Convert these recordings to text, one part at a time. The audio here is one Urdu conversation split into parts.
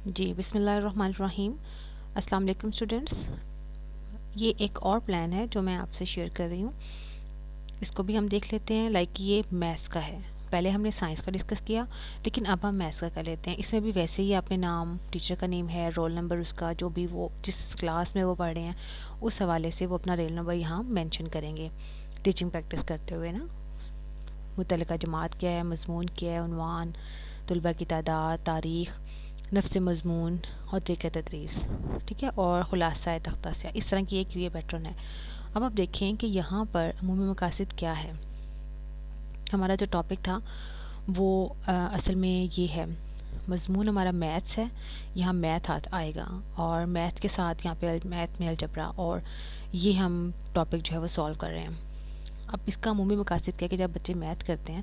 جی بسم اللہ الرحمن الرحیم۔ السلام علیکم اسٹوڈنٹس، یہ ایک اور پلان ہے جو میں آپ سے شیئر کر رہی ہوں۔ اس کو بھی ہم دیکھ لیتے ہیں۔ یہ میتھس کا ہے، پہلے ہم نے سائنس کا ڈسکس کیا لیکن اب ہم میتھس کا کر لیتے ہیں۔ اس میں بھی ویسے ہی آپ نے نام، ٹیچر کا نیم ہے، رول نمبر اس کا جو بھی وہ جس کلاس میں وہ پڑھ رہے ہیں اس حوالے سے وہ اپنا رول نمبر یہاں مینشن کریں گے ٹیچنگ پریکٹس کرتے ہوئے نا۔ متعلقہ جماعت کیا ہے، مضمون کیا ہے، عنوان، طلبہ کی تعداد، تاریخ، نفس مضمون اور طریقہ تدریس، ٹھیک ہے، اور خلاصہ تختہ سیاہ، اس طرح کی ایک یہ پیٹرن ہے۔ اب آپ دیکھیں کہ یہاں پر عمومی مقاصد کیا ہے۔ ہمارا جو ٹاپک تھا وہ اصل میں یہ ہے، مضمون ہمارا میتھس ہے، یہاں میتھ آئے گا اور میتھ کے ساتھ یہاں پہ میتھ میں الجبرا، اور یہ ہم ٹاپک جو ہے وہ سولو کر رہے ہیں۔ اب اس کا عمومی مقاصد کیا ہے کہ جب بچے میتھ کرتے ہیں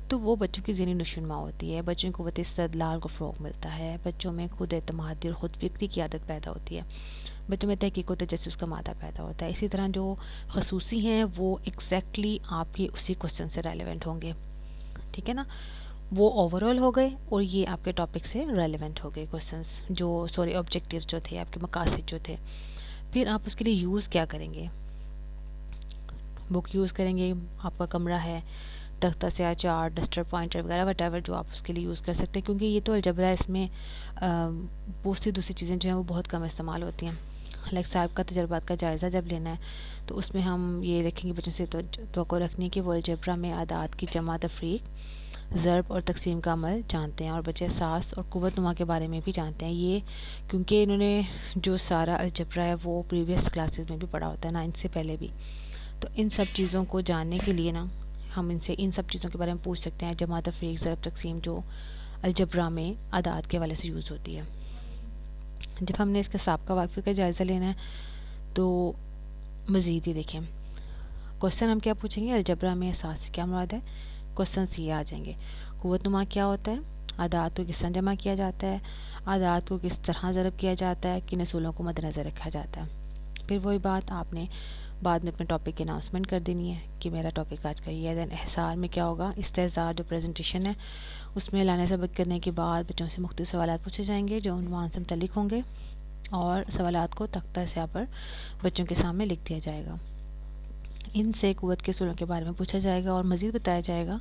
تو وہ بچوں کی ذہنی نشوونما ہوتی ہے، بچوں کو قوت استدلال کو فروغ ملتا ہے، بچوں میں خود اعتمادی اور خود فکری کی عادت پیدا ہوتی ہے، بچوں میں تحقیق و تجسس کا مادہ پیدا ہوتا ہے۔ اسی طرح جو خصوصی ہیں وہ ایگزیکٹلی آپ کے اسی کوسچن سے ریلیونٹ ہوں گے، ٹھیک ہے نا، وہ اوورال ہو گئے اور یہ آپ کے ٹاپک سے ریلیونٹ ہو گئے کوسچنس جو آبجیکٹیو جو تھے، آپ کے مقاصد جو تھے۔ پھر آپ اس کے لیے یوز کیا کریں گے؟ بک یوز کریں گے، آپ کا کمرہ ہے، تختہ سیاہ، چارٹ، ڈسٹر، پوائنٹر وغیرہ وٹ ایور جو آپ اس کے لیے یوز کر سکتے ہیں، کیونکہ یہ تو الجبرا ہے، اس میں بہت سی دوسری چیزیں جو ہیں وہ بہت کم استعمال ہوتی ہیں۔ صاحب کا تجربات کا جائزہ جب لینا ہے تو اس میں ہم یہ دیکھیں گے، بچوں سے توقع رکھنی ہے کہ وہ الجبرا میں اعداد کی جمع، تفریق، ضرب اور تقسیم کا عمل جانتے ہیں، اور بچے اساس اور قوت نما کے بارے میں بھی جانتے ہیں۔ یہ کیونکہ انہوں نے جو سارا الجبرا ہے وہ پریویس کلاسز میں بھی پڑھا ہوتا ہے 9 سے پہلے بھی، تو ان سب چیزوں کو جاننے کے لیے نا ہم ان سے ان سب چیزوں کے بارے میں پوچھ سکتے ہیں۔ جمع، تفریق، ضرب، تقسیم جو الجبرا میں اعداد کے حوالے سے یوز ہوتی ہے۔ جب ہم نے اس کے سابقہ واقفے کا جائزہ لینا ہے تو مزید ہی دیکھیں، کوسچن ہم کیا پوچھیں گے، الجبرا میں اساس سے کیا مراد ہے، کوسچنس یہ آ جائیں گے۔ قوت نما کیا ہوتا ہے، اعداد کو کس طرح جمع کیا جاتا ہے، اعداد کو کس طرح ضرب کیا جاتا ہے، کن اصولوں کو مد نظر رکھا جاتا ہے۔ پھر وہی بات آپ نے بعد میں اپنے ٹاپک کی اناؤنسمنٹ کر دینی ہے کہ میرا ٹاپک آج کا یہ ہے۔ دین احصار میں کیا ہوگا، استحضار جو پریزنٹیشن ہے اس میں اعلانیہ ثبت کرنے کے بعد بچوں سے مختلف سوالات پوچھے جائیں گے جو عنوان سے متعلق ہوں گے، اور سوالات کو تختہ سیاہ پر بچوں کے سامنے لکھ دیا جائے گا۔ ان سے قوت کے اصولوں کے بارے میں پوچھا جائے گا اور مزید بتایا جائے گا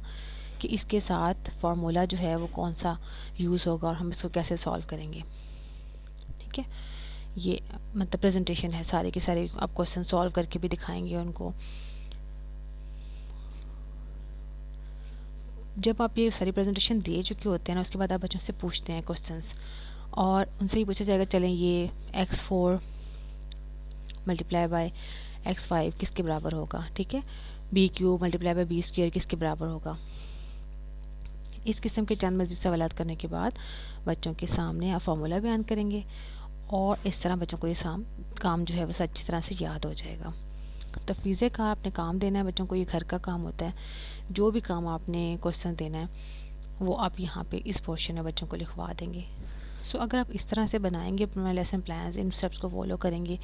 کہ اس کے ساتھ فارمولا جو ہے وہ کون سا یوز ہوگا اور ہم اس کو کیسے سولو کریں گے، ٹھیک ہے۔ یہ مطلب پریزنٹیشن ہے، سارے کے سارے آپ کوسچن سولو کر کے بھی دکھائیں گے ان کو۔ جب آپ یہ ساری پریزنٹیشن دے چکے ہوتے ہیں نا، اس کے بعد آپ بچوں سے پوچھتے ہیں کوسچنس، اور ان سے ہی پوچھا جائے گا چلیں یہ x4 ملٹیپلائی بائی x5 کس کے برابر ہوگا، ٹھیک ہے، b³ multiply by b square کس کے برابر ہوگا۔ اس قسم کے چند مزید سوالات کرنے کے بعد بچوں کے سامنے آپ فارمولا بیان کریں گے، اور اس طرح بچوں کو یہ کام جو ہے وہ اچھی طرح سے یاد ہو جائے گا۔ تفویض کا آپ نے کام دینا ہے بچوں کو، یہ گھر کا کام ہوتا ہے، جو بھی کام آپ نے کوسچن دینا ہے وہ آپ یہاں پہ اس پورشن میں بچوں کو لکھوا دیں گے۔ اگر آپ اس طرح سے بنائیں گے اپنا لیسن پلانز، ان اسٹیپس کو فالو کریں گے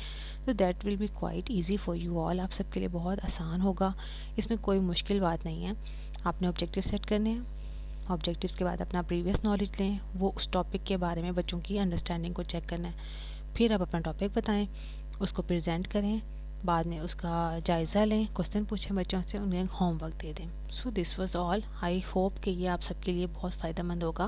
تو that will be quite easy for you all, آپ سب کے لیے بہت آسان ہوگا، اس میں کوئی مشکل بات نہیں ہے۔ آپ نے آبجیکٹیو سیٹ کرنے ہیں، آبجیکٹیوز کے بعد اپنا پریویس نالج لیں، وہ اس ٹاپک کے بارے میں بچوں کی انڈرسٹینڈنگ کو چیک کرنا ہے، پھر آپ اپنا ٹاپک بتائیں، اس کو پریزنٹ کریں، بعد میں اس کا جائزہ لیں، کوسچن پوچھیں بچوں سے، انہیں ہوم ورک دے دیں۔ سو this was all, I hope کہ یہ آپ سب کے لیے بہت فائدہ مند ہوگا۔